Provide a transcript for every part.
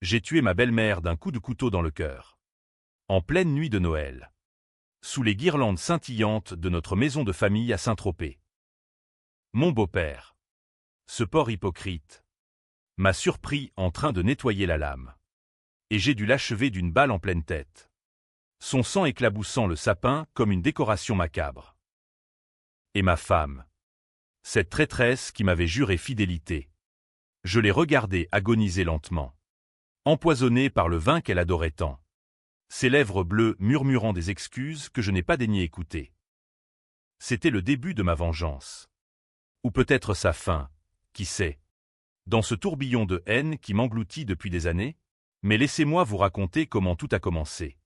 J'ai tué ma belle-mère d'un coup de couteau dans le cœur. En pleine nuit de Noël. Sous les guirlandes scintillantes de notre maison de famille à Saint-Tropez. Mon beau-père, ce porc hypocrite, m'a surpris en train de nettoyer la lame. Et j'ai dû l'achever d'une balle en pleine tête. Son sang éclaboussant le sapin comme une décoration macabre. Et ma femme, cette traîtresse qui m'avait juré fidélité. Je l'ai regardée agoniser lentement. Empoisonnée par le vin qu'elle adorait tant. Ses lèvres bleues murmurant des excuses que je n'ai pas daigné écouter. C'était le début de ma vengeance. Ou peut-être sa fin, qui sait. Dans ce tourbillon de haine qui m'engloutit depuis des années, mais laissez-moi vous raconter comment tout a commencé.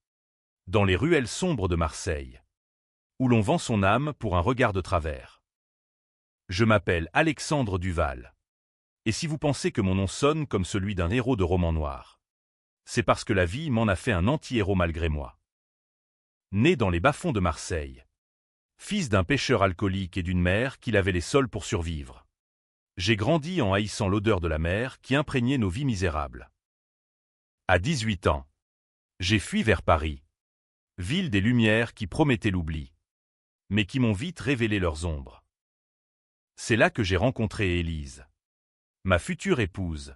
Dans les ruelles sombres de Marseille. Où l'on vend son âme pour un regard de travers. Je m'appelle Alexandre Duval. Et si vous pensez que mon nom sonne comme celui d'un héros de roman noir, c'est parce que la vie m'en a fait un anti-héros malgré moi. Né dans les bas-fonds de Marseille. Fils d'un pêcheur alcoolique et d'une mère qui lavait les sols pour survivre. J'ai grandi en haïssant l'odeur de la mer qui imprégnait nos vies misérables. À 18 ans, j'ai fui vers Paris. Ville des Lumières qui promettait l'oubli. Mais qui m'ont vite révélé leurs ombres. C'est là que j'ai rencontré Élise. Ma future épouse.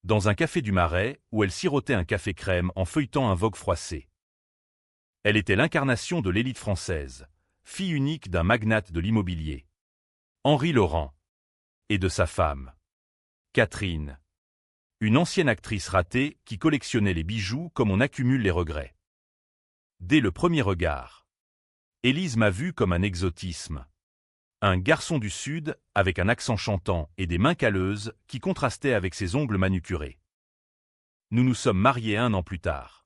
Dans un café du Marais où elle sirotait un café crème en feuilletant un Vogue froissé. Elle était l'incarnation de l'élite française, fille unique d'un magnate de l'immobilier. Henri Laurent. Et de sa femme. Catherine. Une ancienne actrice ratée qui collectionnait les bijoux comme on accumule les regrets. Dès le premier regard. Élise m'a vu comme un exotisme. Un garçon du Sud, avec un accent chantant et des mains calleuses qui contrastaient avec ses ongles manucurés. Nous nous sommes mariés 1 an plus tard.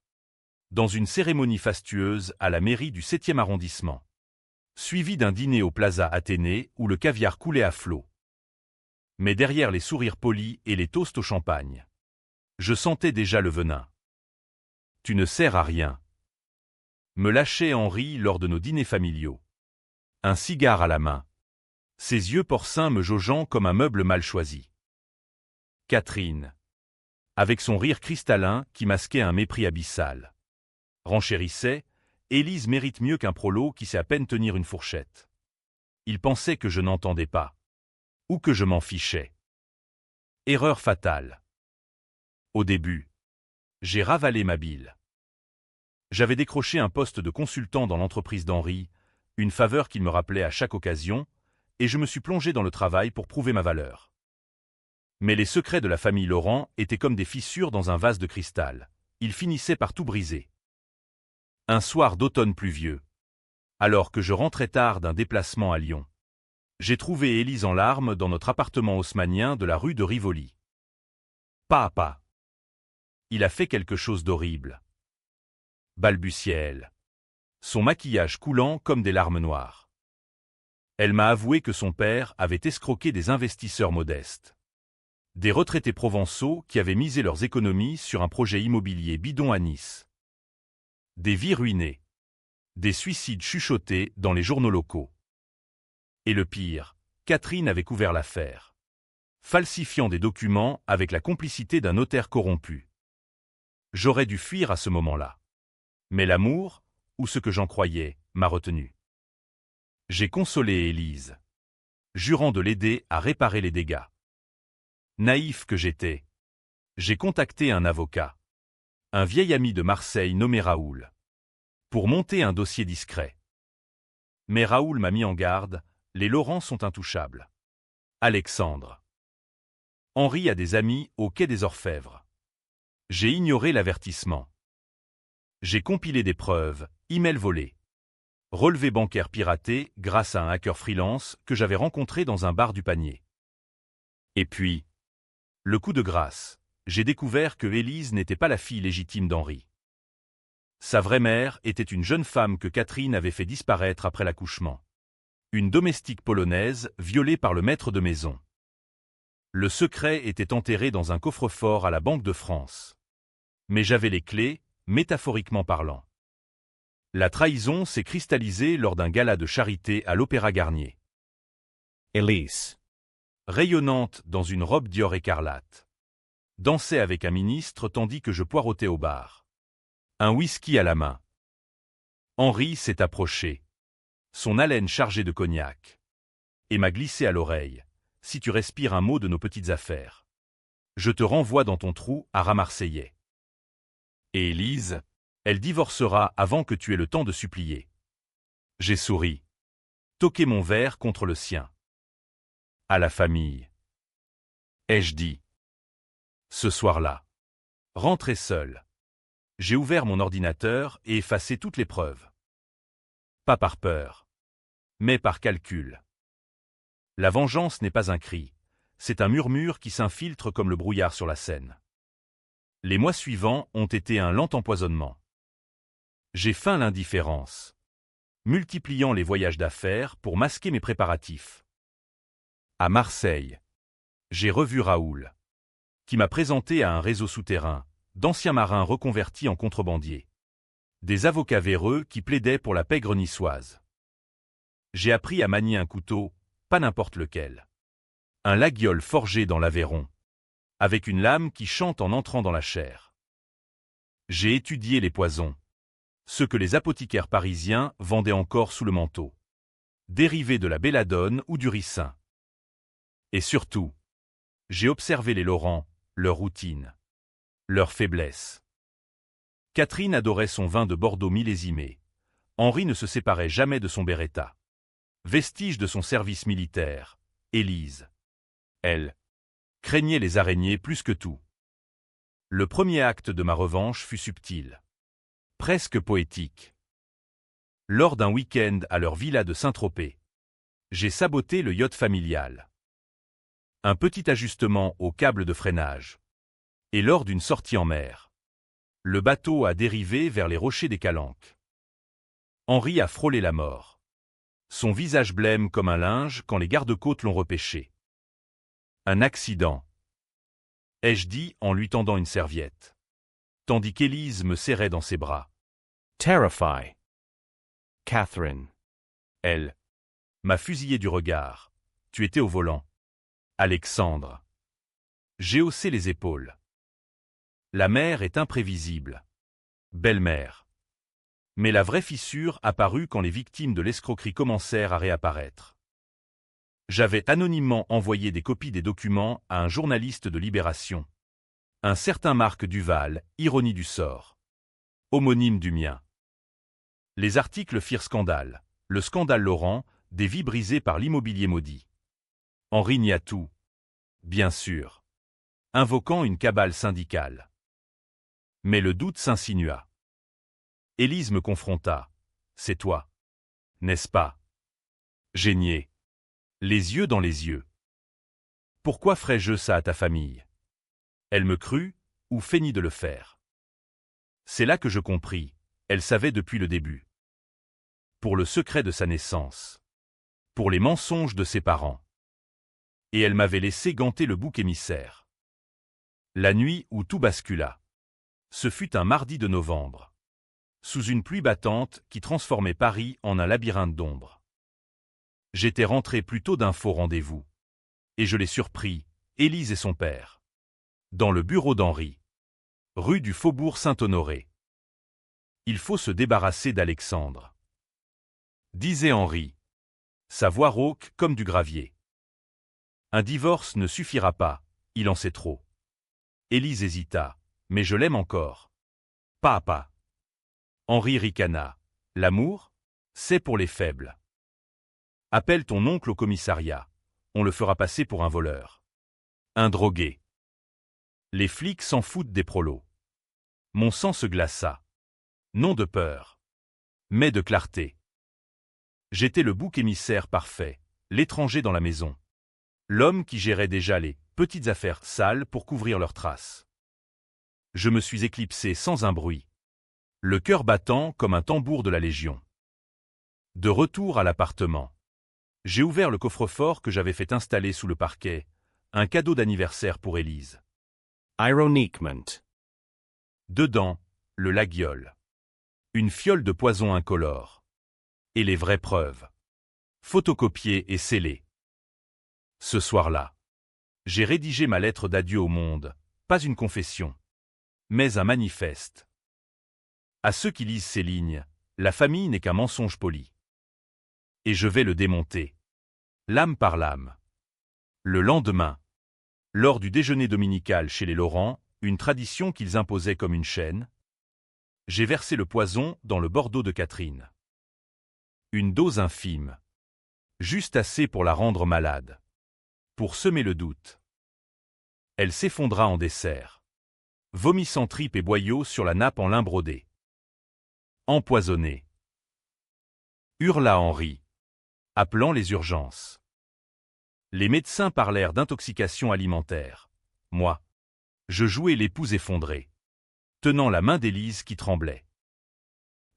Dans une cérémonie fastueuse à la mairie du 7e arrondissement. Suivie d'un dîner au Plaza Athénée où le caviar coulait à flots. Mais derrière les sourires polis et les toasts au champagne, je sentais déjà le venin. Tu ne sers à rien. Me lâchait Henri lors de nos dîners familiaux. Un cigare à la main. Ses yeux porcins me jaugeant comme un meuble mal choisi. Catherine. Avec son rire cristallin qui masquait un mépris abyssal. Renchérissait, Élise mérite mieux qu'un prolo qui sait à peine tenir une fourchette. Il pensait que je n'entendais pas. Ou que je m'en fichais. Erreur fatale. Au début, j'ai ravalé ma bile. J'avais décroché un poste de consultant dans l'entreprise d'Henri, une faveur qu'il me rappelait à chaque occasion, et je me suis plongé dans le travail pour prouver ma valeur. Mais les secrets de la famille Laurent étaient comme des fissures dans un vase de cristal. Ils finissaient par tout briser. Un soir d'automne pluvieux, alors que je rentrais tard d'un déplacement à Lyon, j'ai trouvé Élise en larmes dans notre appartement haussmannien de la rue de Rivoli. Pas à pas. Il a fait quelque chose d'horrible. Balbutiait-elle. Son maquillage coulant comme des larmes noires. Elle m'a avoué que son père avait escroqué des investisseurs modestes. Des retraités provençaux qui avaient misé leurs économies sur un projet immobilier bidon à Nice. Des vies ruinées. Des suicides chuchotés dans les journaux locaux. Et le pire, Catherine avait couvert l'affaire. Falsifiant des documents avec la complicité d'un notaire corrompu. J'aurais dû fuir à ce moment-là. Mais l'amour, ou ce que j'en croyais, m'a retenu. J'ai consolé Élise, jurant de l'aider à réparer les dégâts. Naïf que j'étais, j'ai contacté un avocat, un vieil ami de Marseille nommé Raoul, pour monter un dossier discret. Mais Raoul m'a mis en garde, les Laurent sont intouchables. Alexandre. Henri a des amis au quai des Orfèvres. J'ai ignoré l'avertissement. J'ai compilé des preuves, emails volés. Relevé bancaire piraté grâce à un hacker freelance que j'avais rencontré dans un bar du Panier. Et puis, le coup de grâce, j'ai découvert que Élise n'était pas la fille légitime d'Henri. Sa vraie mère était une jeune femme que Catherine avait fait disparaître après l'accouchement. Une domestique polonaise violée par le maître de maison. Le secret était enterré dans un coffre-fort à la Banque de France. Mais j'avais les clés, métaphoriquement parlant. La trahison s'est cristallisée lors d'un gala de charité à l'Opéra Garnier. Élise. Rayonnante dans une robe Dior écarlate. dansait avec un ministre tandis que je poireautais au bar. Un whisky à la main. Henri s'est approché. Son haleine chargée de cognac. Et m'a glissé à l'oreille. Si tu respires un mot de nos petites affaires, je te renvoie dans ton trou à Rat-Marseillais. Et Élise, elle divorcera avant que tu aies le temps de supplier. J'ai souri. Toqué mon verre contre le sien. À la famille. Ai-je dit. Ce soir-là. Rentré seul. J'ai ouvert mon ordinateur et effacé toutes les preuves. Pas par peur, mais par calcul. La vengeance n'est pas un cri, c'est un murmure qui s'infiltre comme le brouillard sur la Seine. Les mois suivants ont été un lent empoisonnement. J'ai feint l'indifférence, multipliant les voyages d'affaires pour masquer mes préparatifs. À Marseille, j'ai revu Raoul, qui m'a présenté à un réseau souterrain, d'anciens marins reconvertis en contrebandiers. Des avocats véreux qui plaidaient pour la pègre niçoise. J'ai appris à manier un couteau, pas n'importe lequel. Un laguiole forgé dans l'Aveyron, avec une lame qui chante en entrant dans la chair. J'ai étudié les poisons, ceux que les apothicaires parisiens vendaient encore sous le manteau, dérivés de la belladone ou du ricin. Et surtout, j'ai observé les Laurent, leur routine, leur faiblesse. Catherine adorait son vin de Bordeaux millésimé. Henri ne se séparait jamais de son Beretta. Vestige de son service militaire, Élise. Elle craignait les araignées plus que tout. Le premier acte de ma revanche fut subtil, presque poétique. Lors d'un week-end à leur villa de Saint-Tropez, j'ai saboté le yacht familial. Un petit ajustement au câble de freinage. Et lors d'une sortie en mer, le bateau a dérivé vers les rochers des Calanques. Henri a frôlé la mort. Son visage blême comme un linge quand les gardes-côtes l'ont repêché. Un accident, ai-je dit en lui tendant une serviette, tandis qu'Élise me serrait dans ses bras. Terrify. Catherine. Elle m'a fusillé du regard. Tu étais au volant. Alexandre. J'ai haussé les épaules. La mer est imprévisible. Belle-mère. Mais la vraie fissure apparut quand les victimes de l'escroquerie commencèrent à réapparaître. J'avais anonymement envoyé des copies des documents à un journaliste de Libération. Un certain Marc Duval, ironie du sort. Homonyme du mien. Les articles firent scandale. Le scandale Laurent, des vies brisées par l'immobilier maudit. Henri nia tout. Bien sûr. Invoquant une cabale syndicale. Mais le doute s'insinua. Élise me confronta. C'est toi. N'est-ce pas? J'ai nié. Les yeux dans les yeux. Pourquoi ferais-je ça à ta famille? Elle me crut, ou feignit de le faire. C'est là que je compris, elle savait depuis le début. Pour le secret de sa naissance. Pour les mensonges de ses parents. Et elle m'avait laissé ganter le bouc émissaire. La nuit où tout bascula. Ce fut un mardi de novembre. Sous une pluie battante qui transformait Paris en un labyrinthe d'ombre. J'étais rentré plus tôt d'un faux rendez-vous. Et je l'ai surpris, Élise et son père. Dans le bureau d'Henri. Rue du Faubourg Saint-Honoré. Il faut se débarrasser d'Alexandre. Disait Henri. Sa voix rauque comme du gravier. Un divorce ne suffira pas, il en sait trop. Élise hésita, mais je l'aime encore. Pas à pas. Henri ricana. L'amour, c'est pour les faibles. Appelle ton oncle au commissariat. On le fera passer pour un voleur. Un drogué. Les flics s'en foutent des prolos. Mon sang se glaça. Non de peur, mais de clarté. J'étais le bouc émissaire parfait, l'étranger dans la maison. L'homme qui gérait déjà les petites affaires sales pour couvrir leurs traces. Je me suis éclipsé sans un bruit. Le cœur battant comme un tambour de la Légion. De retour à l'appartement. J'ai ouvert le coffre-fort que j'avais fait installer sous le parquet, un cadeau d'anniversaire pour Élise. Ironiquement. Dedans, le laguiole. Une fiole de poison incolore. Et les vraies preuves. Photocopiées et scellées. Ce soir-là, j'ai rédigé ma lettre d'adieu au monde, Pas une confession, mais un manifeste. À ceux qui lisent ces lignes, la famille n'est qu'un mensonge poli. Et je vais le démonter. Lame par lame. Le lendemain, lors du déjeuner dominical chez les Laurent, une tradition qu'ils imposaient comme une chaîne, j'ai versé le poison dans le Bordeaux de Catherine. Une dose infime. Juste assez pour la rendre malade. Pour semer le doute. Elle s'effondra en dessert. Vomissant tripes et boyaux sur la nappe en lin brodé. Empoisonnée. Hurla Henri, appelant les urgences. Les médecins parlèrent d'intoxication alimentaire. Moi, je jouais l'épouse effondrée, tenant la main d'Élise qui tremblait.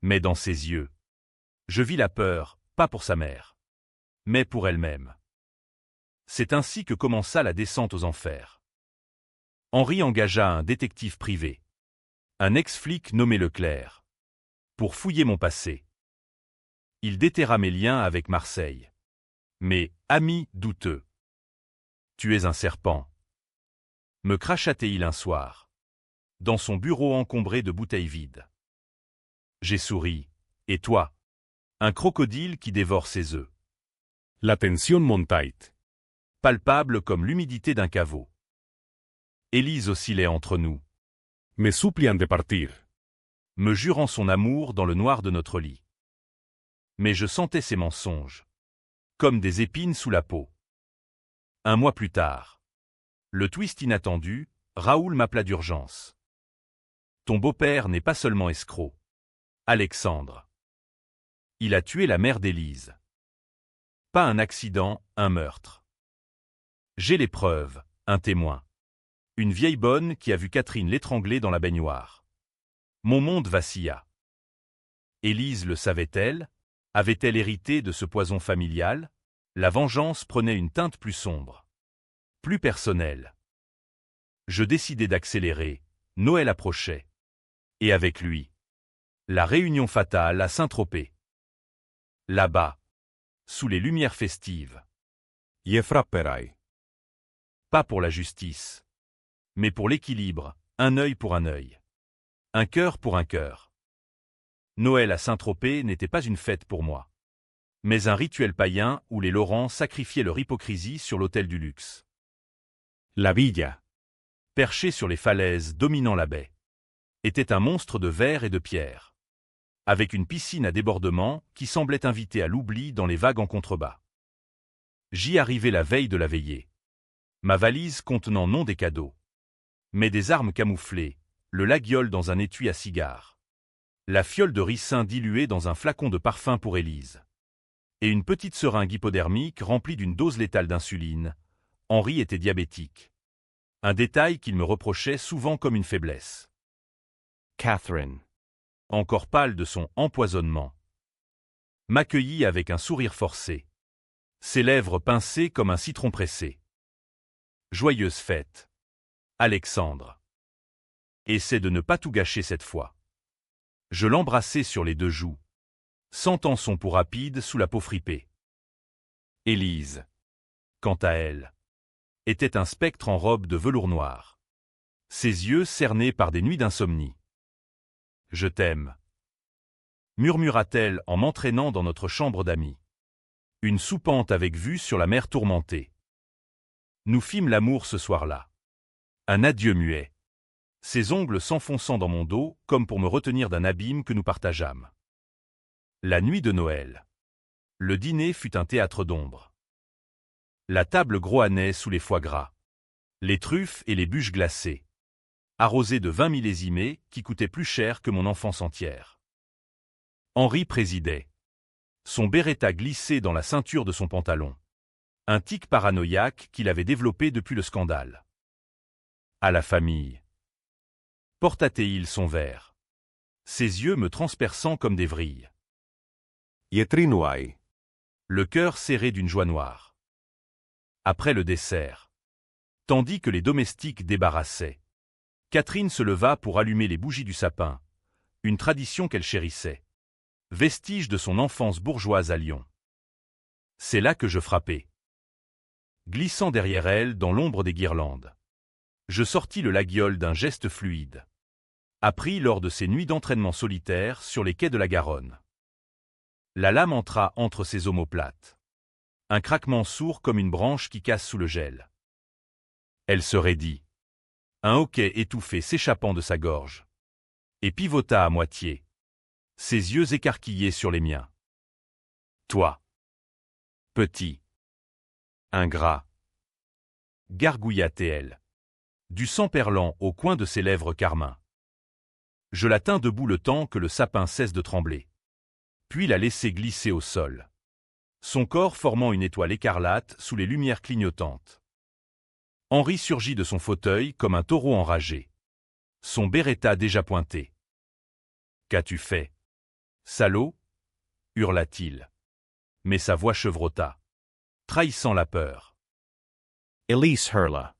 Mais dans ses yeux, je vis la peur, pas pour sa mère, mais pour elle-même. C'est ainsi que commença la descente aux enfers. Henri engagea un détective privé, un ex-flic nommé Leclerc, pour fouiller mon passé. Il déterra mes liens avec Marseille. Mais, ami douteux. Tu es un serpent. Me cracha-t-il un soir, dans son bureau encombré de bouteilles vides. J'ai souri. Et toi? Un crocodile qui dévore ses œufs. La tensión montait. Palpable comme l'humidité d'un caveau. Élise oscillait entre nous, Me supplian de partir. me jurant son amour dans le noir de notre lit. Mais je sentais ses mensonges, comme des épines sous la peau. Un mois plus tard, le twist inattendu, Raoul m'appela d'urgence. Ton beau-père n'est pas seulement escroc. Alexandre. Il a tué la mère d'Élise. Pas un accident, un meurtre. J'ai les preuves, un témoin. Une vieille bonne qui a vu Catherine l'étrangler dans la baignoire. Mon monde vacilla. Élise le savait-elle? Avait-elle hérité de ce poison familial? La vengeance prenait une teinte plus sombre, plus personnelle. Je décidai d'accélérer, Noël approchait. Et avec lui, la réunion fatale à Saint-Tropez. Là-bas, sous les lumières festives. Je frapperai. Pas pour la justice, mais pour l'équilibre, un œil pour un œil. Un cœur pour un cœur. Noël à Saint-Tropez n'était pas une fête pour moi, mais un rituel païen où les Laurent sacrifiaient leur hypocrisie sur l'autel du luxe. La villa. Perché sur les falaises dominant la baie, était un monstre de verre et de pierre, avec une piscine à débordement qui semblait inviter à l'oubli dans les vagues en contrebas. J'y arrivai la veille de la veillée. Ma valise contenant non des cadeaux, mais des armes camouflées, le laguiole dans un étui à cigare, la fiole de ricin diluée dans un flacon de parfum pour Élise, et une petite seringue hypodermique remplie d'une dose létale d'insuline. Henri était diabétique. Un détail qu'il me reprochait souvent comme une faiblesse. Catherine. Encore pâle de son empoisonnement, m'accueillit avec un sourire forcé, ses lèvres pincées comme un citron pressé. Joyeuse fête. Alexandre. Essaie de ne pas tout gâcher cette fois. Je l'embrassai sur les deux joues, sentant son pouls rapide sous la peau fripée. Élise, quant à elle, était un spectre en robe de velours noir, ses yeux cernés par des nuits d'insomnie. « Je t'aime », murmura-t-elle en m'entraînant dans notre chambre d'amis. Une soupente avec vue sur la mer tourmentée. Nous fîmes l'amour ce soir-là. Un adieu muet. Ses ongles s'enfonçant dans mon dos comme pour me retenir d'un abîme que nous partageâmes. La nuit de Noël. Le dîner fut un théâtre d'ombre. La table groannait sous les foie gras, les truffes et les bûches glacées, arrosées de vin millésimé qui coûtait plus cher que mon enfance entière. Henri présidait. Son beretta glissait dans la ceinture de son pantalon. Un tic paranoïaque qu'il avait développé depuis le scandale. À la famille. Porta-t-il son verre, ses yeux me transperçant comme des vrilles. Je trinuai. Le cœur serré d'une joie noire. Après le dessert, tandis que les domestiques débarrassaient, Catherine se leva pour allumer les bougies du sapin, une tradition qu'elle chérissait, vestige de son enfance bourgeoise à Lyon. C'est là que je frappai. Glissant derrière elle dans l'ombre des guirlandes. Je sortis le laguiole d'un geste fluide. Appris lors de ces nuits d'entraînement solitaire sur les quais de la Garonne. La lame entra entre ses omoplates. Un craquement sourd comme une branche qui casse sous le gel. Elle se raidit. Un hoquet étouffé s'échappant de sa gorge. Et pivota à moitié. Ses yeux écarquillés sur les miens. Toi. Petit. Ingrat. Gargouilla-t-elle. Du sang perlant au coin de ses lèvres carmin. Je la tins debout le temps que le sapin cesse de trembler. Puis la laissai glisser au sol. Son corps formant une étoile écarlate sous les lumières clignotantes. Henri surgit de son fauteuil comme un taureau enragé. Son beretta déjà pointé. « Qu'as-tu fait? Salaud » hurla-t-il. Mais sa voix chevrota, trahissant la peur. Elise hurla.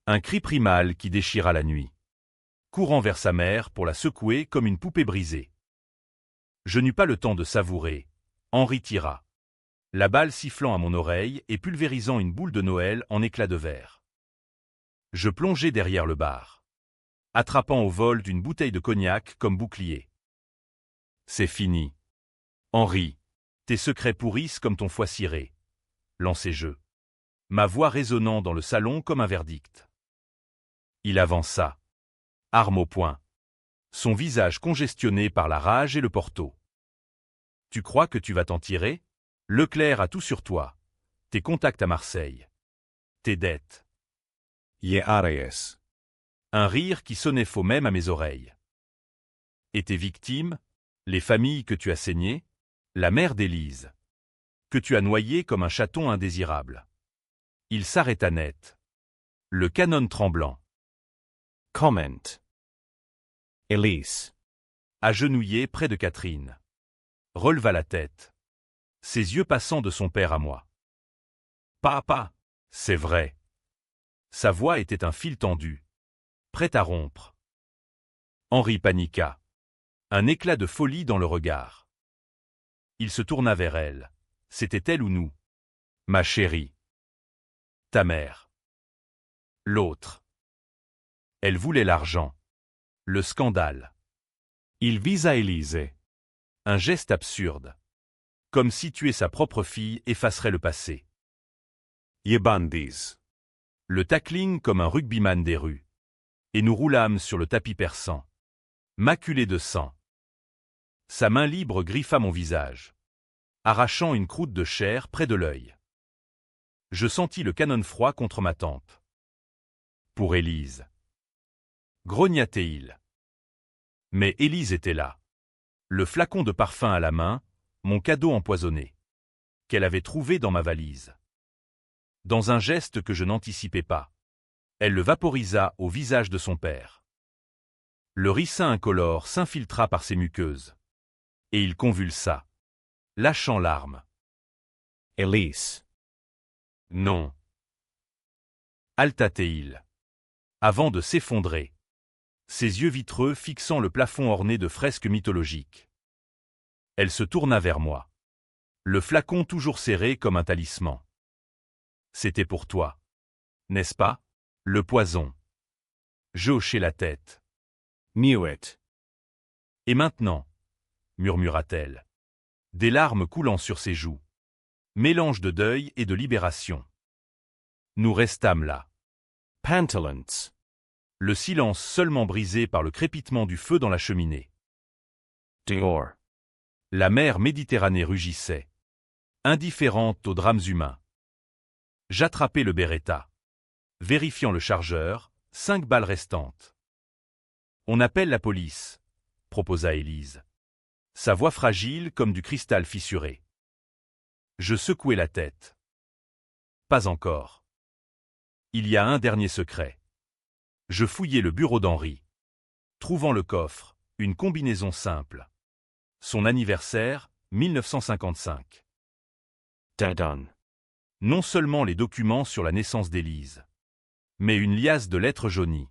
Un cri primal qui déchira la nuit. Courant vers sa mère pour la secouer comme une poupée brisée. Je n'eus pas le temps de savourer. Henri tira. La balle sifflant à mon oreille et pulvérisant une boule de Noël en éclats de verre. Je plongeai derrière le bar, attrapant au vol d'une bouteille de cognac comme bouclier. C'est fini. Henri, tes secrets pourrissent comme ton foie ciré. Lancai-je. Ma voix résonnant dans le salon comme un verdict. Il avança, arme au poing, son visage congestionné par la rage et le porto. Tu crois que tu vas t'en tirer? Leclerc a tout sur toi. Tes contacts à Marseille. Tes dettes. Je Aries. Un rire qui sonnait faux même à mes oreilles. Et tes victimes, les familles que tu as saignées, la mère d'Élise, que tu as noyée comme un chaton indésirable. Il s'arrêta net. Le canon tremblant. Comment. Elise. Agenouillé près de Catherine. Releva la tête. Ses yeux passant de son père à moi. Papa, c'est vrai. Sa voix était un fil tendu, prêt à rompre. Henri paniqua. Un éclat de folie dans le regard. Il se tourna vers elle. C'était elle ou nous? Ma chérie. Ta mère. L'autre. Elle voulait l'argent. Le scandale. Il visa Élise. Un geste absurde. Comme si tuer sa propre fille effacerait le passé. Je bandis. Le tackling comme un rugbyman des rues. Et nous roulâmes sur le tapis persan. Maculé de sang. Sa main libre griffa mon visage, arrachant une croûte de chair près de l'œil. Je sentis le canon froid contre ma tempe. Pour Élise. Grogna-t-il. Mais Élise était là. Le flacon de parfum à la main, mon cadeau empoisonné, qu'elle avait trouvé dans ma valise. Dans un geste que je n'anticipais pas, elle le vaporisa au visage de son père. Le ricin incolore s'infiltra par ses muqueuses. Et il convulsa, lâchant l'arme. Elise. Non. Halta-t-il. Avant de s'effondrer. Ses yeux vitreux fixant le plafond orné de fresques mythologiques. Elle se tourna vers moi. Le flacon toujours serré comme un talisman. C'était pour toi. N'est-ce pas? Le poison. Je hochai la tête. Knew it. Et maintenant? Murmura-t-elle. Des larmes coulant sur ses joues. Mélange de deuil et de libération. Nous restâmes là. Pantalons. Le silence seulement brisé par le crépitement du feu dans la cheminée. Dehors. La mer Méditerranée rugissait, indifférente aux drames humains. J'attrapai le Beretta. Vérifiant le chargeur, 5 balles restantes. On appelle la police, proposa Élise. Sa voix fragile comme du cristal fissuré. Je secouai la tête. Pas encore. Il y a un dernier secret. Je fouillai le bureau d'Henri. Trouvant le coffre, une combinaison simple. Son anniversaire, 1955. Dadon. Non seulement les documents sur la naissance d'Élise, mais une liasse de lettres jaunies,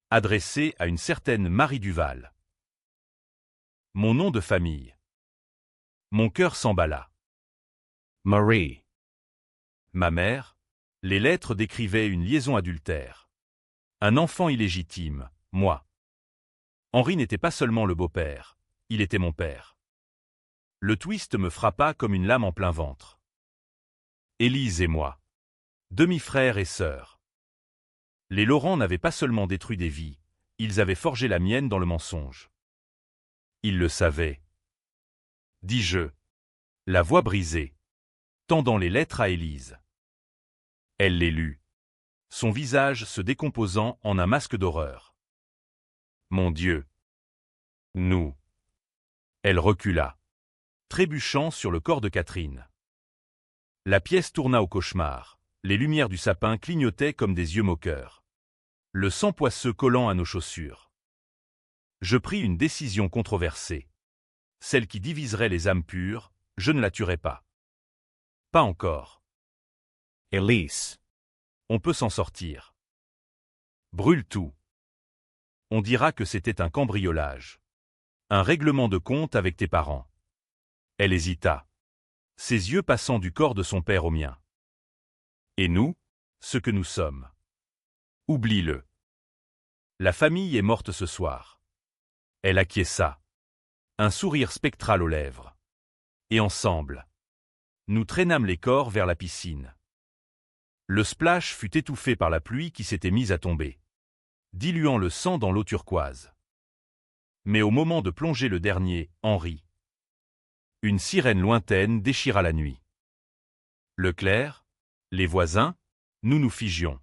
adressée à une certaine Marie Duval. Mon nom de famille. Mon cœur s'emballa. Marie. Ma mère, les lettres décrivaient une liaison adultère. Un enfant illégitime, moi. Henri n'était pas seulement le beau-père, il était mon père. Le twist me frappa comme une lame en plein ventre. Élise et moi. Demi-frères et sœurs. Les Laurent n'avaient pas seulement détruit des vies, ils avaient forgé la mienne dans le mensonge. Ils le savaient. Dis-je. La voix brisée. Tendant les lettres à Élise. Elle les lut. Son visage se décomposant en un masque d'horreur. Mon Dieu. Nous. Elle recula, trébuchant sur le corps de Catherine. La pièce tourna au cauchemar, les lumières du sapin clignotaient comme des yeux moqueurs. Le sang poisseux collant à nos chaussures. Je pris une décision controversée. Celle qui diviserait les âmes pures, je ne la tuerai pas. Pas encore. Elise. On peut s'en sortir. Brûle tout. On dira que c'était un cambriolage. Un règlement de compte avec tes parents. Elle hésita. Ses yeux passant du corps de son père au mien. Et nous, ce que nous sommes. Oublie-le. La famille est morte ce soir. Elle acquiesça. Un sourire spectral aux lèvres. Et ensemble, nous traînâmes les corps vers la piscine. Le splash fut étouffé par la pluie qui s'était mise à tomber, diluant le sang dans l'eau turquoise. Mais au moment de plonger le dernier, Henri, une sirène lointaine déchira la nuit. Le clerc, les voisins, nous nous figions.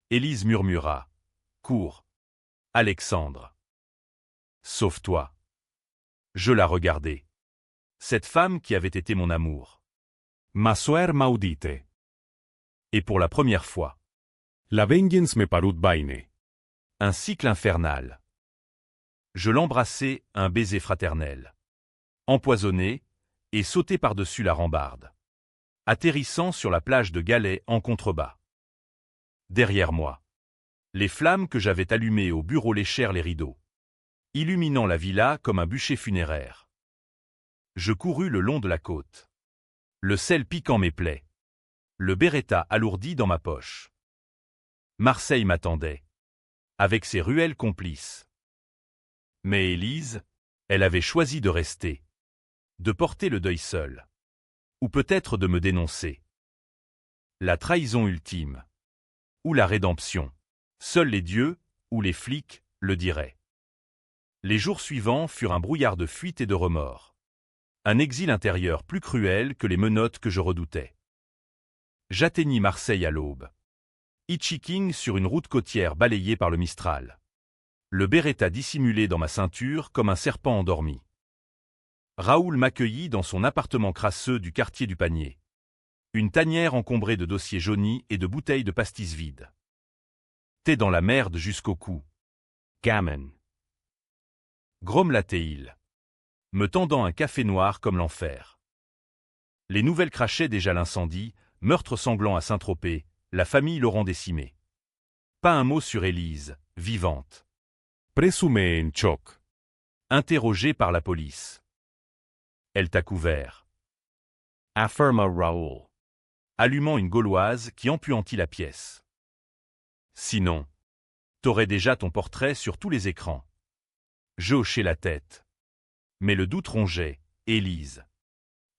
Élise murmura. Cours. Alexandre. Sauve-toi. Je la regardai. Cette femme qui avait été mon amour. Ma suer maudite. Et pour la première fois. La vengeance me parut baine. Un cycle infernal. Je l'embrassai, un baiser fraternel. Empoisonné, et sautai par-dessus la rambarde. Atterrissant sur la plage de Galets en contrebas. Derrière moi. Les flammes que j'avais allumées au bureau léchèrent les rideaux, illuminant la villa comme un bûcher funéraire. Je courus le long de la côte. Le sel piquant mes plaies. Le Beretta alourdi dans ma poche. Marseille m'attendait, avec ses ruelles complices. Mais Élise, elle avait choisi de rester, de porter le deuil seul, ou peut-être de me dénoncer. La trahison ultime, ou la rédemption, seuls les dieux, ou les flics, le diraient. Les jours suivants furent un brouillard de fuite et de remords. Un exil intérieur plus cruel que les menottes que je redoutais. J'atteignis Marseille à l'aube. Hitchhiking sur une route côtière balayée par le Mistral. Le Beretta dissimulé dans ma ceinture comme un serpent endormi. Raoul m'accueillit dans son appartement crasseux du quartier du Panier. Une tanière encombrée de dossiers jaunis et de bouteilles de pastis vides. T'es dans la merde jusqu'au cou. Gammon. Grommelatait-il, me tendant un café noir comme l'enfer. Les nouvelles crachaient déjà l'incendie, meurtre sanglant à Saint-Tropez, la famille Laurent décimée. Pas un mot sur Élise, vivante. Presume en choc. Interrogée par la police. Elle t'a couvert. Affirma Raoul. Allumant une gauloise qui empuantit la pièce. Sinon, t'aurais déjà ton portrait sur tous les écrans. Je hochai la tête. Mais le doute rongeait, Élise.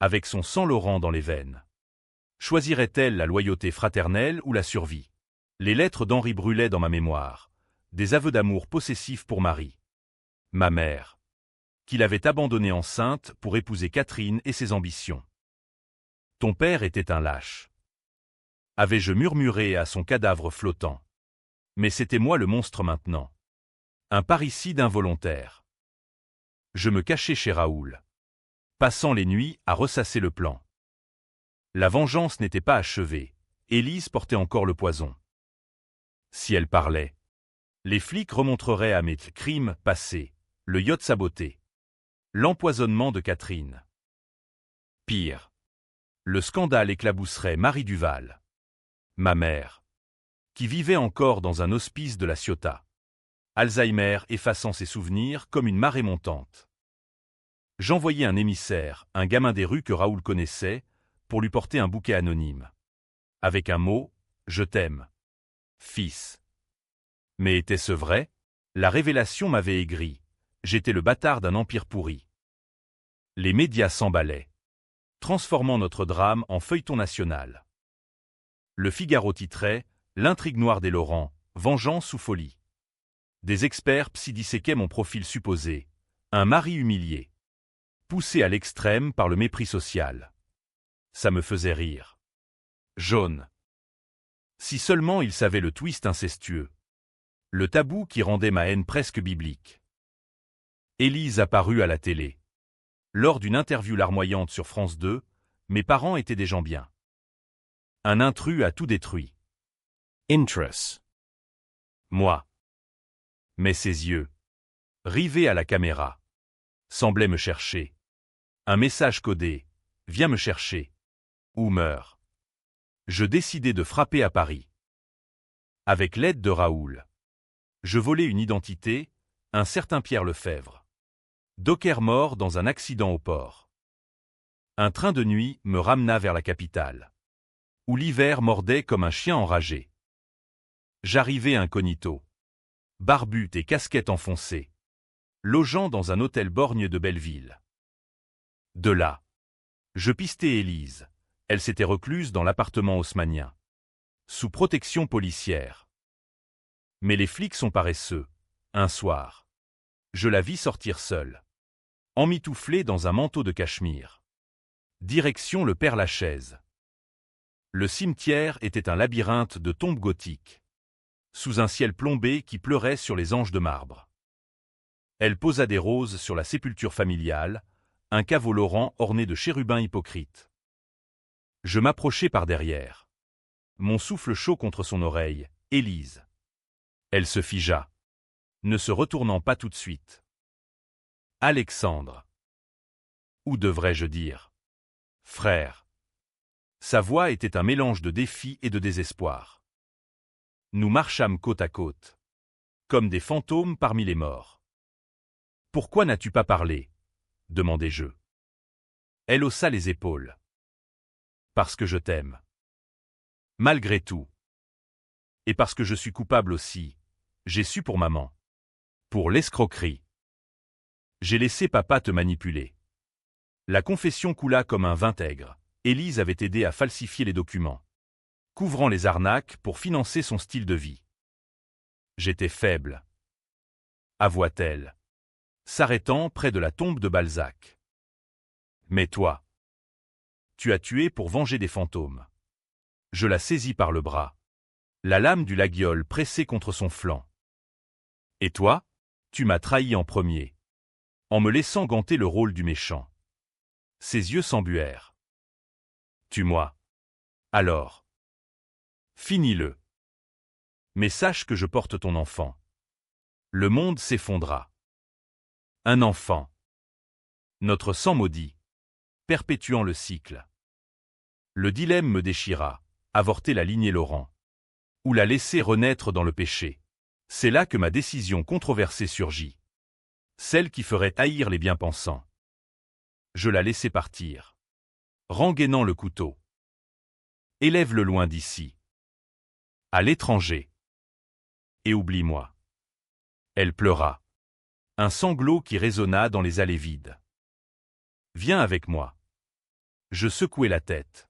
Avec son sang Laurent dans les veines. Choisirait-elle la loyauté fraternelle ou la survie? Les lettres d'Henri brûlaient dans ma mémoire. Des aveux d'amour possessifs pour Marie. Ma mère. Qu'il avait abandonnée enceinte pour épouser Catherine et ses ambitions. Ton père était un lâche. Avais-je murmuré à son cadavre flottant. Mais c'était moi le monstre maintenant. Un parricide involontaire. Je me cachais chez Raoul. Passant les nuits à ressasser le plan. La vengeance n'était pas achevée. Élise portait encore le poison. Si elle parlait, les flics remontreraient à mes crimes passés, le yacht saboté, l'empoisonnement de Catherine. Pire, le scandale éclabousserait Marie Duval, ma mère, qui vivait encore dans un hospice de la Ciotat. Alzheimer effaçant ses souvenirs comme une marée montante. J'envoyai un émissaire, un gamin des rues que Raoul connaissait, pour lui porter un bouquet anonyme. Avec un mot, je t'aime. Fils. Mais était-ce vrai? La révélation m'avait aigri. J'étais le bâtard d'un empire pourri. Les médias s'emballaient, transformant notre drame en feuilleton national. Le Figaro titrait « L'intrigue noire des Laurent, vengeance ou folie ». Des experts psy-disséquaient mon profil supposé, un mari humilié, poussé à l'extrême par le mépris social. Ça me faisait rire. Jaune. Si seulement il savait le twist incestueux. Le tabou qui rendait ma haine presque biblique. Élise apparut à la télé. Lors d'une interview larmoyante sur France 2, mes parents étaient des gens bien. Un intrus a tout détruit. Interest. Moi. Mais ses yeux, rivés à la caméra, semblaient me chercher. Un message codé, viens me chercher. Ou meurs. Je décidai de frapper à Paris. Avec l'aide de Raoul. Je volai une identité, un certain Pierre Lefebvre. Docker mort dans un accident au port. Un train de nuit me ramena vers la capitale, où l'hiver mordait comme un chien enragé. J'arrivai incognito, barbu et casquette enfoncée, logeant dans un hôtel borgne de Belleville. De là, je pistai Élise. Elle s'était recluse dans l'appartement haussmannien, sous protection policière. Mais les flics sont paresseux. Un soir, je la vis sortir seule, emmitouflée dans un manteau de cachemire. Direction le Père-Lachaise. Le cimetière était un labyrinthe de tombes gothiques, sous un ciel plombé qui pleurait sur les anges de marbre. Elle posa des roses sur la sépulture familiale, un caveau Laurent orné de chérubins hypocrites. Je m'approchai par derrière. Mon souffle chaud contre son oreille, Élise. Elle se figea, ne se retournant pas tout de suite. Alexandre. Ou devrais-je dire frère. Sa voix était un mélange de défi et de désespoir. Nous marchâmes côte à côte, comme des fantômes parmi les morts. « Pourquoi n'as-tu pas parlé ?» demandai-je. Elle haussa les épaules. « Parce que je t'aime. Malgré tout. Et parce que je suis coupable aussi, j'ai su pour maman. Pour l'escroquerie. J'ai laissé papa te manipuler. » La confession coula comme un vinaigre. Élise avait aidé à falsifier les documents, couvrant les arnaques pour financer son style de vie. J'étais faible, avoua-t-elle, s'arrêtant près de la tombe de Balzac. Mais toi, tu as tué pour venger des fantômes. Je la saisis par le bras, la lame du laguiole pressée contre son flanc. Et toi, tu m'as trahi en premier, en me laissant ganter le rôle du méchant. Ses yeux s'embuèrent. Tue-moi. Alors. Finis-le. Mais sache que je porte ton enfant. Le monde s'effondra. Un enfant. Notre sang maudit, perpétuant le cycle. Le dilemme me déchira, avorter la lignée Laurent, ou la laisser renaître dans le péché. C'est là que ma décision controversée surgit. Celle qui ferait haïr les bien-pensants. Je la laissai partir, rengainant le couteau. Élève-le loin d'ici, à l'étranger, et oublie-moi. Elle pleura, un sanglot qui résonna dans les allées vides. Viens avec moi. Je secouai la tête.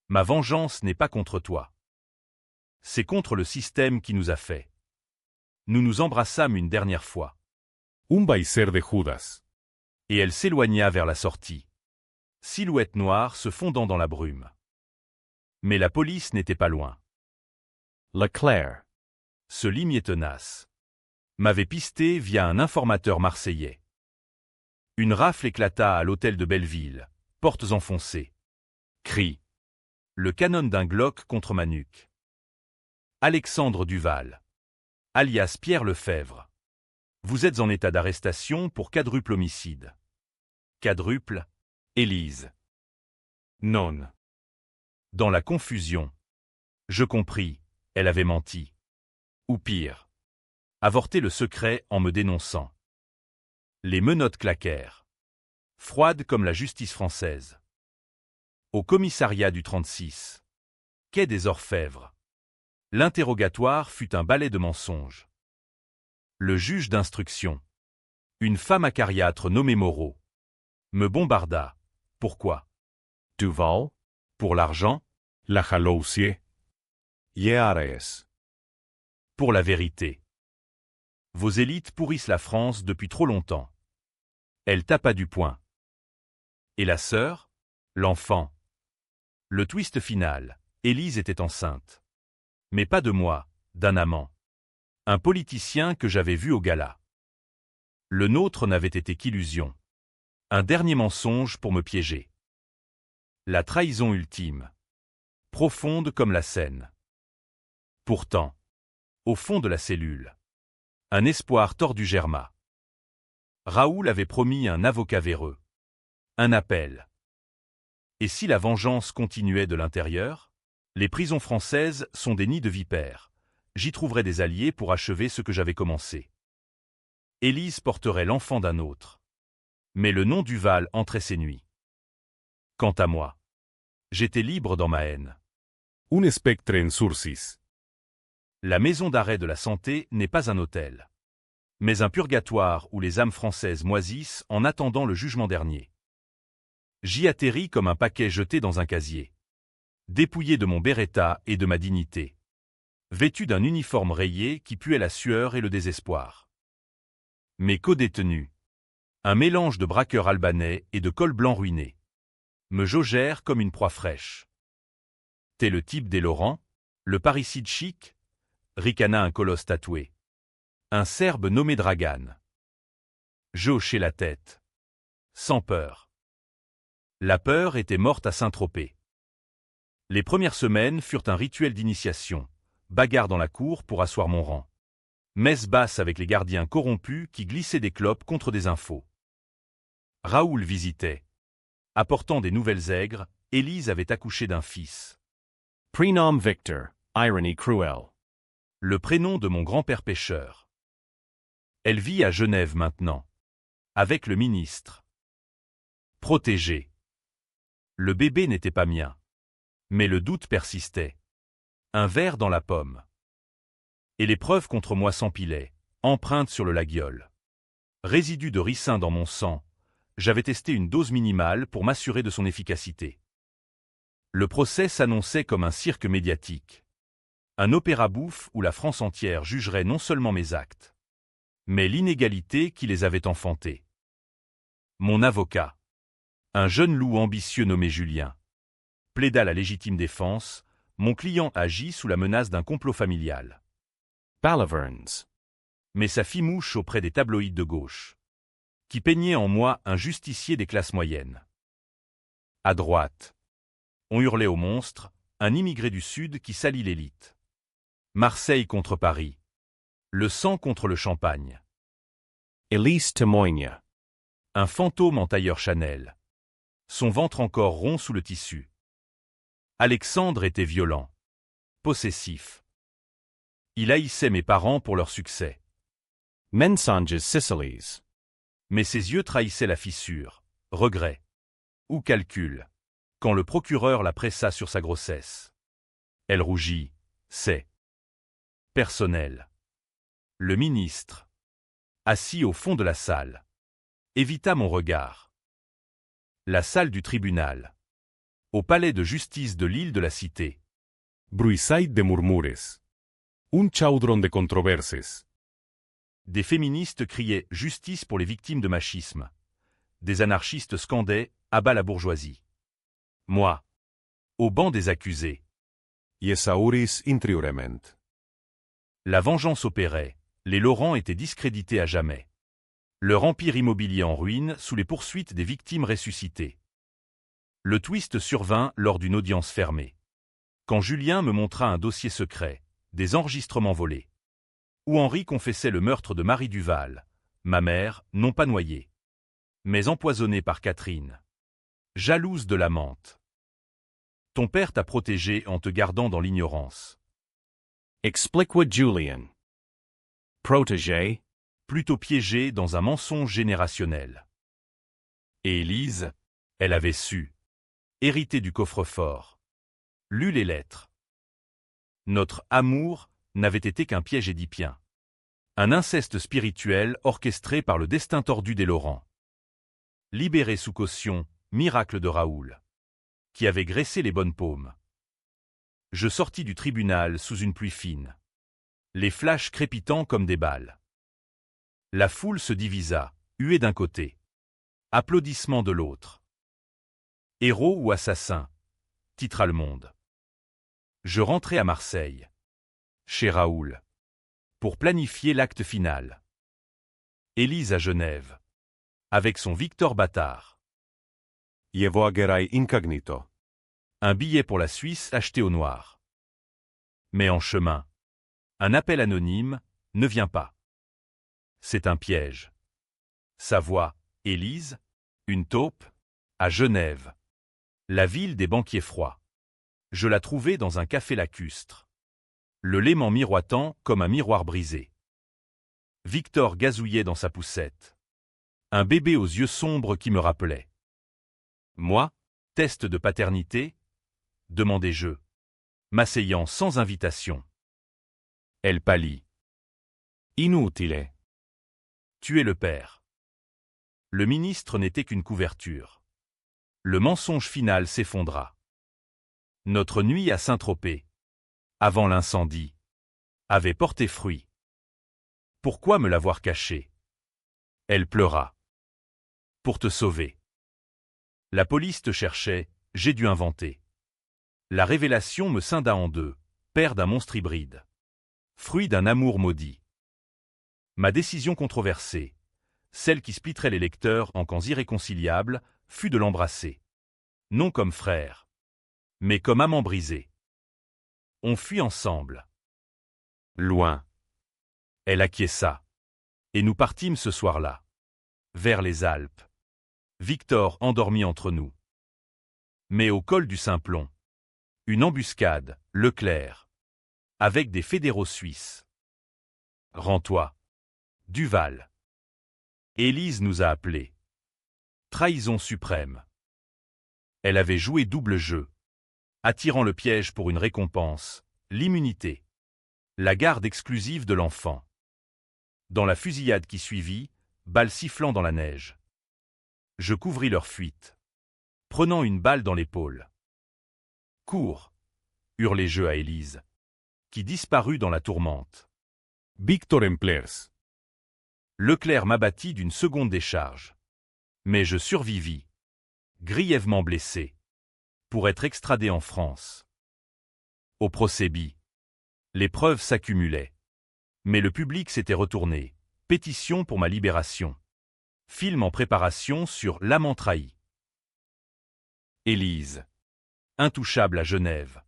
Ma vengeance n'est pas contre toi. C'est contre le système qui nous a fait. Nous nous embrassâmes une dernière fois. Un baiser de Judas. Et elle s'éloigna vers la sortie, silhouette noire se fondant dans la brume. Mais la police n'était pas loin. Leclerc. Ce limier tenace m'avait pisté via un informateur marseillais. Une rafle éclata à l'hôtel de Belleville, portes enfoncées. Cri. Le canon d'un Glock contre ma nuque. Alexandre Duval, alias Pierre Lefebvre. Vous êtes en état d'arrestation pour quadruple homicide. Quadruple, Élise. Non. Dans la confusion, je compris, elle avait menti. Ou pire, avorté le secret en me dénonçant. Les menottes claquèrent, froides comme la justice française. Au commissariat du 36, quai des Orfèvres. L'interrogatoire fut un balai de mensonges. Le juge d'instruction, une femme acariâtre nommée Moreau, me bombarda. Pourquoi? Duval? Pour l'argent? La jalousie. Yares. Pour la vérité. Vos élites pourrissent la France depuis trop longtemps. Elle tapa du poing. Et la sœur? L'enfant? Le twist final, Élise était enceinte. Mais pas de moi, d'un amant. Un politicien que j'avais vu au gala. Le nôtre n'avait été qu'illusion. Un dernier mensonge pour me piéger. La trahison ultime. Profonde comme la Seine. Pourtant, au fond de la cellule, un espoir tordu germa. Raoul avait promis un avocat véreux. Un appel. Et si la vengeance continuait de l'intérieur? Les prisons françaises sont des nids de vipères. J'y trouverais des alliés pour achever ce que j'avais commencé. Élise porterait l'enfant d'un autre. Mais le nom Duval entrait ses nuits. Quant à moi, j'étais libre dans ma haine. Un spectre en sursis. La maison d'arrêt de la santé n'est pas un hôtel, mais un purgatoire où les âmes françaises moisissent en attendant le jugement dernier. J'y atterris comme un paquet jeté dans un casier. Dépouillé de mon beretta et de ma dignité. Vêtu d'un uniforme rayé qui puait la sueur et le désespoir. Mes co-détenus, un mélange de braqueurs albanais et de cols blancs ruinés, me jaugèrent comme une proie fraîche. T'es le type des Laurent, le parricide chic? Ricana un colosse tatoué. Un Serbe nommé Dragan. Je hochai la tête. Sans peur. La peur était morte à Saint-Tropez. Les premières semaines furent un rituel d'initiation, bagarre dans la cour pour asseoir mon rang. Messe basse avec les gardiens corrompus qui glissaient des clopes contre des infos. Raoul visitait. Apportant des nouvelles aigres, Élise avait accouché d'un fils. Prenom Victor, irony cruelle. Le prénom de mon grand-père pêcheur. Elle vit à Genève maintenant. Avec le ministre. Protégé. Le bébé n'était pas mien. Mais le doute persistait. Un ver dans la pomme. Et les preuves contre moi s'empilaient, empreintes sur le laguiole. Résidu de ricin dans mon sang, j'avais testé une dose minimale pour m'assurer de son efficacité. Le procès s'annonçait comme un cirque médiatique. Un opéra bouffe où la France entière jugerait non seulement mes actes, mais l'inégalité qui les avait enfantés. Mon avocat, un jeune loup ambitieux nommé Julien, plaida la légitime défense, mon client agit sous la menace d'un complot familial. Balaverns. Mais ça fit mouche auprès des tabloïds de gauche, qui peignaient en moi un justicier des classes moyennes. À droite, on hurlait au monstre, un immigré du Sud qui salit l'élite. Marseille contre Paris. Le sang contre le champagne. Elise témoigne. Un fantôme en tailleur Chanel. Son ventre encore rond sous le tissu. Alexandre était violent. Possessif. Il haïssait mes parents pour leur succès. Mensonges Siciles. Mais ses yeux trahissaient la fissure, regret. Ou calcul. Quand le procureur la pressa sur sa grossesse. Elle rougit. C'est personnel. Le ministre, assis au fond de la salle, évita mon regard. La salle du tribunal. Au palais de justice de l'île de la Cité. Bruisait de murmures. Un chaudron de controverses. Des féministes criaient « Justice pour les victimes de machisme ». Des anarchistes scandaient « À bas la bourgeoisie ». Moi, au banc des accusés. Iesauris intriurement. La vengeance opérait, les Laurent étaient discrédités à jamais. Leur empire immobilier en ruine sous les poursuites des victimes ressuscitées. Le twist survint lors d'une audience fermée. Quand Julien me montra un dossier secret, des enregistrements volés. Où Henri confessait le meurtre de Marie Duval, ma mère, non pas noyée, mais empoisonnée par Catherine. Jalouse de l'amante. Ton père t'a protégé en te gardant dans l'ignorance. Explique Julian. Protégé. Plutôt piégé dans un mensonge générationnel. Et Élise, elle avait su. Hérité du coffre-fort. Lu les lettres. Notre amour n'avait été qu'un piège édipien. Un inceste spirituel orchestré par le destin tordu des Laurent. Libéré sous caution, miracle de Raoul, qui avait graissé les bonnes paumes. Je sortis du tribunal sous une pluie fine. Les flashs crépitant comme des balles. La foule se divisa, huée d'un côté. Applaudissements de l'autre. Héros ou assassin, titra le monde. Je rentrai à Marseille, chez Raoul, pour planifier l'acte final. Élise à Genève, avec son Victor bâtard. Llevó incognito. Un billet pour la Suisse acheté au noir. Mais en chemin, un appel anonyme ne vient pas. C'est un piège. Sa voix, Élise, une taupe, à Genève. La ville des banquiers froids. Je la trouvai dans un café lacustre. Le léman miroitant comme un miroir brisé. Victor gazouillait dans sa poussette. Un bébé aux yeux sombres qui me rappelait. Moi, test de paternité? Demandai-je, m'asseyant sans invitation. Elle pâlit. Inutile. Tu es le père. Le ministre n'était qu'une couverture. Le mensonge final s'effondra. Notre nuit à Saint-Tropez, avant l'incendie, avait porté fruit. Pourquoi me l'avoir caché? Elle pleura. Pour te sauver. La police te cherchait, j'ai dû inventer. La révélation me scinda en deux, père d'un monstre hybride. Fruit d'un amour maudit. Ma décision controversée, celle qui splitterait les lecteurs en camps irréconciliables, fut de l'embrasser. Non comme frère, mais comme amant brisé. On fuit ensemble. Loin. Elle acquiesça. Et nous partîmes ce soir-là. Vers les Alpes. Victor endormi entre nous. Mais au col du Simplon. Une embuscade, Leclerc. Avec des fédéraux suisses. Rends-toi. Duval. Élise nous a appelés. Trahison suprême. Elle avait joué double jeu. Attirant le piège pour une récompense, l'immunité. La garde exclusive de l'enfant. Dans la fusillade qui suivit, balles sifflant dans la neige. Je couvris leur fuite. Prenant une balle dans l'épaule. Cours, hurlai-je à Élise, qui disparut dans la tourmente. Victor Emplers. Leclerc m'abattit d'une seconde décharge. Mais je survivis, grièvement blessé, pour être extradé en France. Au procès-bi, les preuves s'accumulaient. Mais le public s'était retourné. Pétition pour ma libération. Film en préparation sur l'amant trahi. Élise, intouchable à Genève,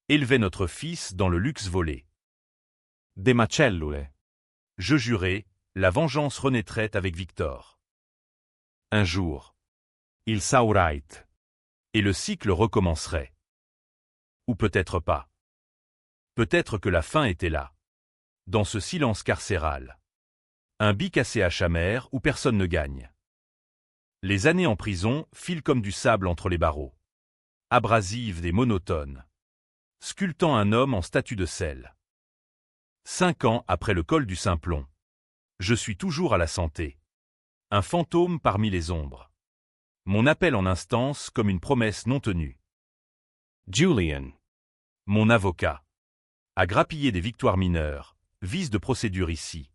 élevait notre fils dans le luxe volé. De macellule. Je jurai, la vengeance renaîtrait avec Victor. Un jour, il saurait, et le cycle recommencerait. Ou peut-être pas. Peut-être que la fin était là. Dans ce silence carcéral. Un bic ACH amer où personne ne gagne. Les années en prison filent comme du sable entre les barreaux. Abrasives et monotones. Sculptant un homme en statue de sel. 5 ans après le col du Simplon. Je suis toujours à la santé. Un fantôme parmi les ombres. Mon appel en instance comme une promesse non tenue. Julian. Mon avocat. A grappillé des victoires mineures, vice de procédure ici.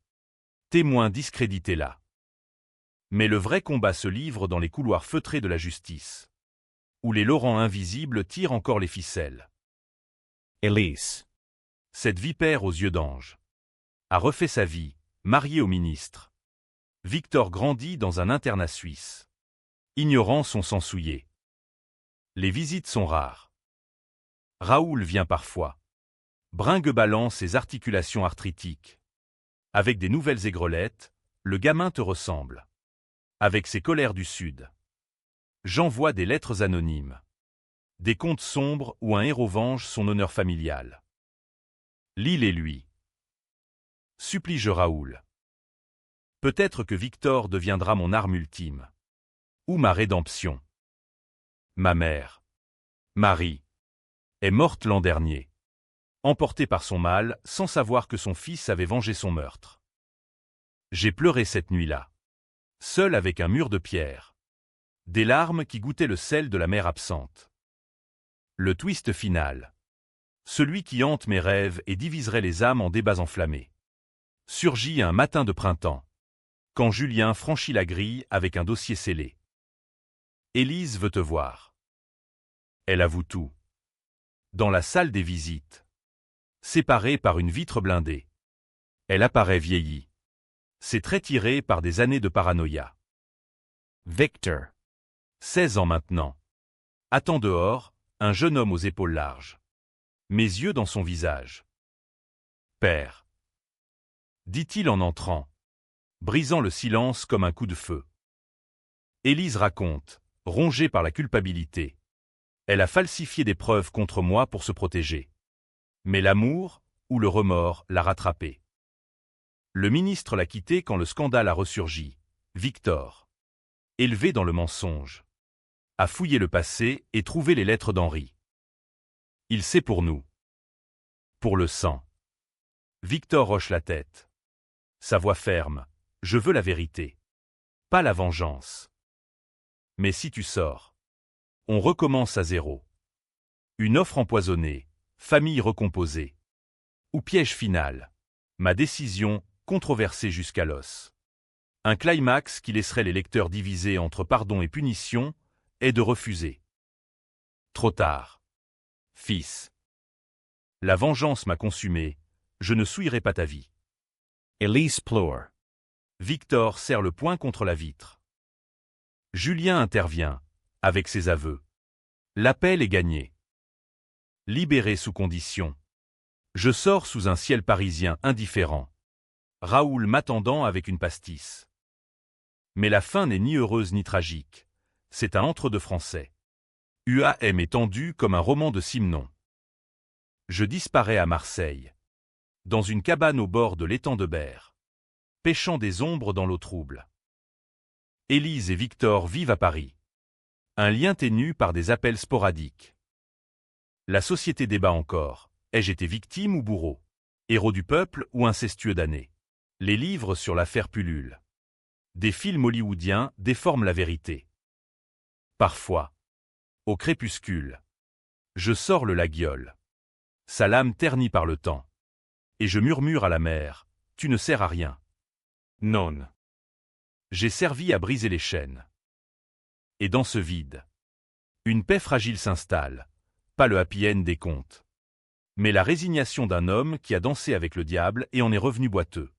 Témoin discrédité là. Mais le vrai combat se livre dans les couloirs feutrés de la justice. Où les Laurent invisibles tirent encore les ficelles. Elise. Cette vipère aux yeux d'ange. A refait sa vie, mariée au ministre. Victor grandit dans un internat suisse. Ignorant son sang souillé. Les visites sont rares. Raoul vient parfois. Bringue-ballant ses articulations arthritiques. Avec des nouvelles aigrelettes, le gamin te ressemble. Avec ses colères du Sud. J'envoie des lettres anonymes. Des contes sombres où un héros venge son honneur familial. L'île et lui. Supplie-je Raoul. Peut-être que Victor deviendra mon arme ultime. Ou ma rédemption. Ma mère, Marie, est morte l'an dernier. emporté par son mal, sans savoir que son fils avait vengé son meurtre. J'ai pleuré cette nuit-là, seul avec un mur de pierre. Des larmes qui goûtaient le sel de la mère absente. Le twist final. Celui qui hante mes rêves et diviserait les âmes en débats enflammés. Surgit un matin de printemps, quand Julien franchit la grille avec un dossier scellé. Élise veut te voir. Elle avoue tout. Dans la salle des visites, séparée par une vitre blindée, elle apparaît vieillie. Ses traits tirés par des années de paranoïa. Victor. 16 ans maintenant. Attend dehors, un jeune homme aux épaules larges. Mes yeux dans son visage. Père. Dit-il en entrant, brisant le silence comme un coup de feu. Élise raconte, rongée par la culpabilité. Elle a falsifié des preuves contre moi pour se protéger. Mais l'amour, ou le remords, l'a rattrapée. Le ministre l'a quittée quand le scandale a ressurgi. Victor. Élevé dans le mensonge. A fouillé le passé et trouvé les lettres d'Henri. Il sait pour nous. Pour le sang. Victor hoche la tête. Sa voix ferme. Je veux la vérité. Pas la vengeance. Mais si tu sors, on recommence à zéro. Une offre empoisonnée, famille recomposée. Ou piège final. Ma décision, controversée jusqu'à l'os. Un climax qui laisserait les lecteurs divisés entre pardon et punition, est de refuser. Trop tard. Fils. La vengeance m'a consumé, je ne souillerai pas ta vie. Elise pleure. Victor serre le poing contre la vitre. Julien intervient, avec ses aveux. L'appel est gagné. Libéré sous condition. Je sors sous un ciel parisien indifférent. Raoul m'attendant avec une pastis. Mais la fin n'est ni heureuse ni tragique. C'est un entre-deux français. UAM est tendu comme un roman de Simenon. Je disparais à Marseille. Dans une cabane au bord de l'étang de Berre. Pêchant des ombres dans l'eau trouble. Élise et Victor vivent à Paris. Un lien ténu par des appels sporadiques. La société débat encore. Ai-je été victime ou bourreau? Héros du peuple ou incestueux damné? Les livres sur l'affaire pullulent. Des films hollywoodiens déforment la vérité. Parfois, au crépuscule, je sors le laguiole. Sa lame ternie par le temps. Et je murmure à la mer, tu ne sers à rien. Non. J'ai servi à briser les chaînes. Et dans ce vide, une paix fragile s'installe, pas le happy end des contes, mais la résignation d'un homme qui a dansé avec le diable et en est revenu boiteux.